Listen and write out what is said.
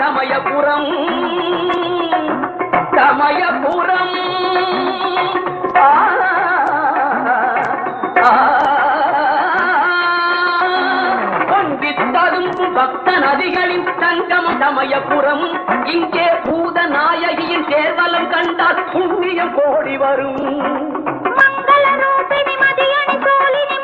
சமயபுரம் சமயபுரம் பொங்கித்தரும் பக்த நதிகளின் சங்கமம் சமயபுரம். இங்கே பூத நாயகியின் சேர்வலம் கண்டால் புண்ணியம் கோடி வரும். மங்கள ரூபிணி மதியணி கோலினி